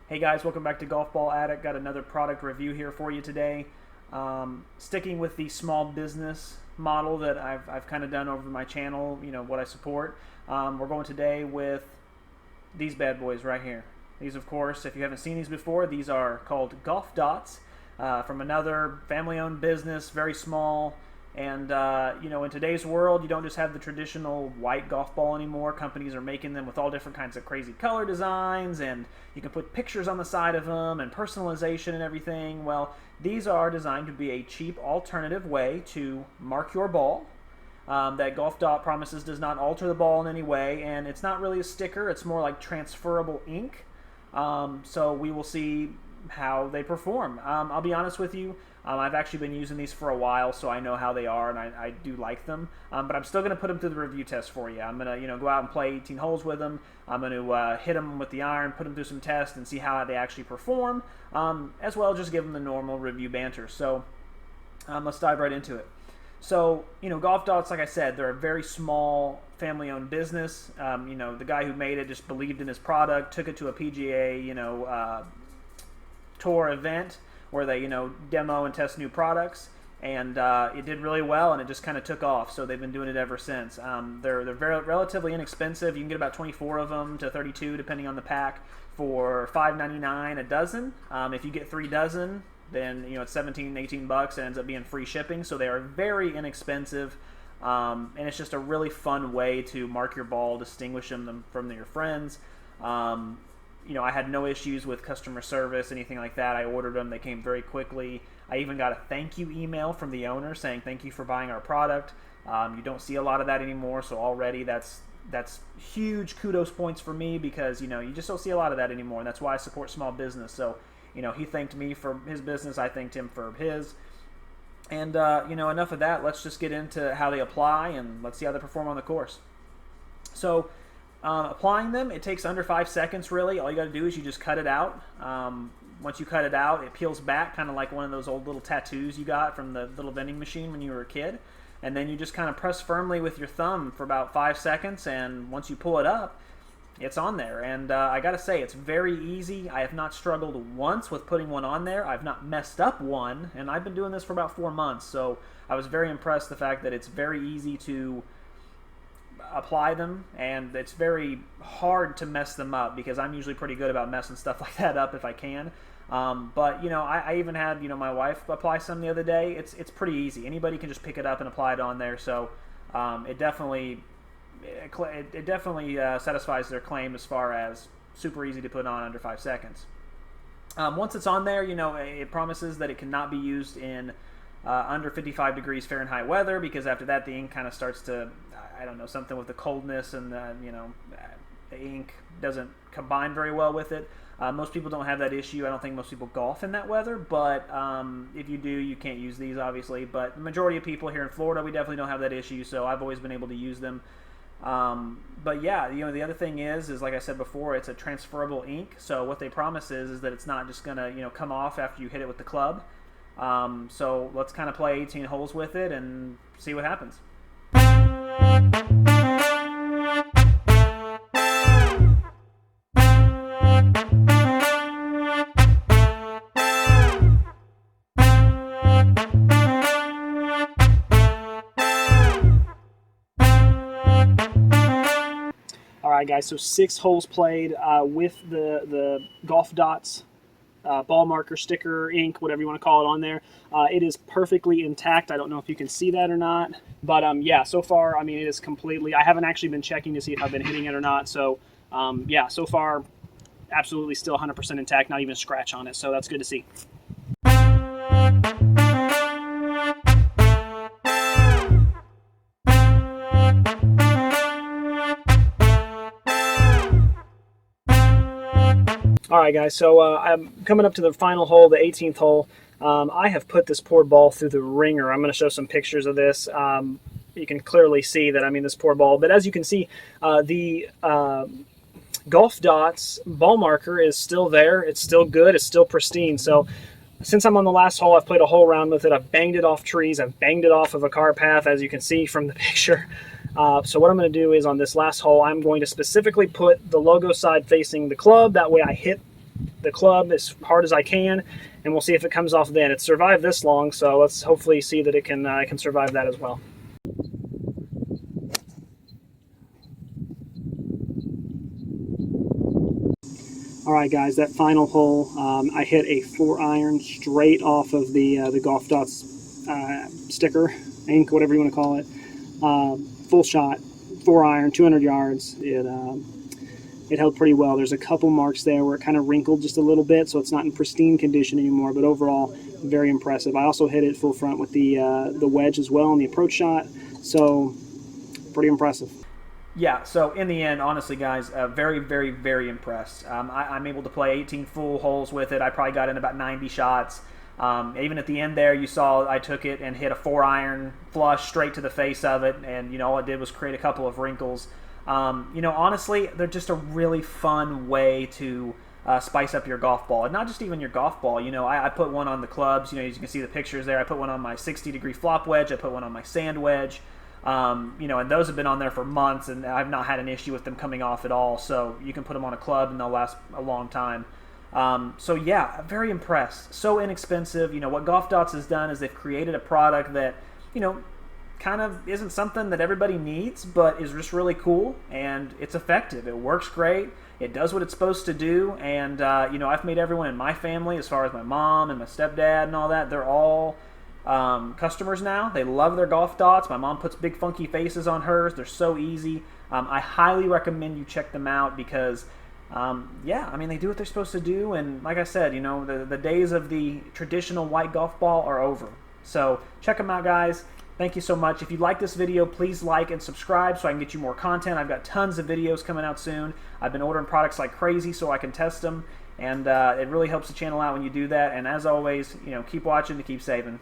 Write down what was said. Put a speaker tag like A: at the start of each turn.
A: Hey guys, welcome back to Golf Ball Addict. Got another product review here for you today. Sticking with the small business model that I've kind of done over my channel, what I support. We're going today with these bad boys right here. These, of course, if you haven't seen these before, these are called Golfdotz from another family-owned business, very small. And, in today's world, you don't just have the traditional white golf ball anymore. Companies are making them with all different kinds of crazy color designs, and you can put pictures on the side of them and personalization and everything. Well, these are designed to be a cheap alternative way to mark your ball. That Golfdotz promises does not alter the ball in any way, and it's not really a sticker. It's more like transferable ink. So we will see how they perform. I'll be honest with you. I've actually been using these for a while, so I know how they are, and I do like them. But I'm still going to put them through the review test for you. I'm going to, go out and play 18 holes with them. I'm going to hit them with the iron, put them through some tests, and see how they actually perform, as well as just give them the normal review banter. So let's dive right into it. So, Golfdotz, like I said, they're a very small family-owned business. The guy who made it just believed in his product, took it to a PGA, tour event where they, demo and test new products, and it did really well, and it just kind of took off. So they've been doing it ever since. They're very relatively inexpensive. You can get about 24 of them to 32, depending on the pack, for $5.99 a dozen. If you get 3 dozen, then it's 17, 18 bucks. It ends up being free shipping. So they are very inexpensive, and it's just a really fun way to mark your ball, distinguish them from your friends. I had no issues with customer service, anything like that. I ordered them. They came very quickly. I even got a thank you email from the owner saying thank you for buying our product. You don't see a lot of that anymore, so already that's huge kudos points for me because, you just don't see a lot of that anymore, and that's why I support small business. So, he thanked me for his business. I thanked him for his. And, enough of that. Let's just get into how they apply, and let's see how they perform on the course. So, applying them, it takes under 5 seconds, really. All you got to do is you just cut it out. Once you cut it out, it peels back, kind of like one of those old little tattoos you got from the little vending machine when you were a kid. And then you just kind of press firmly with your thumb for about 5 seconds, and once you pull it up, it's on there. And I got to say, it's very easy. I have not struggled once with putting one on there. I've not messed up one, and I've been doing this for about 4 months. So I was very impressed with the fact that it's very easy to apply them, and it's very hard to mess them up because I'm usually pretty good about messing stuff like that up if I can. But I even had my wife apply some the other day. It's pretty easy. Anybody can just pick it up and apply it on there. So it definitely satisfies their claim as far as super easy to put on under 5 seconds. Once it's on there, it promises that it cannot be used in under 55 degrees Fahrenheit weather, because after that the ink kind of starts to, something with the coldness, and the ink doesn't combine very well with it. Most people don't have that issue. I don't think most people golf in that weather, but if you do, you can't use these, obviously. But the majority of people here in Florida, we definitely don't have that issue, so I've always been able to use them. But yeah, the other thing is like I said before, it's a transferable ink. So what they promise is that it's not just gonna come off after you hit it with the club. So let's kind of play 18 holes with it and see what happens. All right, guys, so 6 holes played with the Golfdotz ball marker, sticker, ink, whatever you want to call it on there. It is perfectly intact. I don't know if you can see that or not, but yeah, so far, it is completely, I haven't actually been checking to see if I've been hitting it or not. So yeah, so far, absolutely still 100% intact, not even a scratch on it. So that's good to see. All right, guys, so I'm coming up to the final hole, the 18th hole. I have put this poor ball through the ringer. I'm going to show some pictures of this. You can clearly see that, this poor ball. But as you can see, the Golfdotz ball marker is still there. It's still good. It's still pristine. So since I'm on the last hole, I've played a whole round with it. I've banged it off trees. I've banged it off of a car path, as you can see from the picture. So what I'm going to do is on this last hole, I'm going to specifically put the logo side facing the club. That way I hit the club as hard as I can, and we'll see if it comes off then. It's survived this long, so let's hopefully see that it can survive that as well. All right, guys, that final hole, I hit a 4-iron straight off of the Golfdotz sticker, ink, whatever you want to call it. Full shot, 4-iron, 200 yards. It held pretty well. There's a couple marks there where it kind of wrinkled just a little bit, so it's not in pristine condition anymore, but overall, very impressive. I also hit it full front with the wedge as well on the approach shot, so pretty impressive. Yeah, so in the end, honestly, guys, very, very, very impressed. I'm able to play 18 full holes with it. I probably got in about 90 shots. Even at the end there, you saw I took it and hit a 4-iron flush straight to the face of it, and, you know, all it did was create a couple of wrinkles. You know, honestly, they're just a really fun way to spice up your golf ball. And not just even your golf ball. You know, I put one on the clubs. You know, as you can see the pictures there. I put one on my 60-degree flop wedge. I put one on my sand wedge. You know, and those have been on there for months, and I've not had an issue with them coming off at all. So you can put them on a club, and they'll last a long time. So yeah, very impressed. So inexpensive. You know, what Golfdotz has done is they've created a product that, you know, kind of isn't something that everybody needs, but is just really cool, and it's effective. It works great. It does what it's supposed to do, and you know, I've made everyone in my family, as far as my mom and my stepdad and all that, they're all customers now. They love their Golfdotz. My mom puts big funky faces on hers. They're so easy. I highly recommend you check them out because yeah, I mean, they do what they're supposed to do, and like I said, you know, the days of the traditional white golf ball are over. So check them out, guys. Thank you so much. If you like this video, please like and subscribe so I can get you more content. I've got tons of videos coming out soon. I've been ordering products like crazy so I can test them, and it really helps the channel out when you do that. And as always, you know, keep watching to keep saving.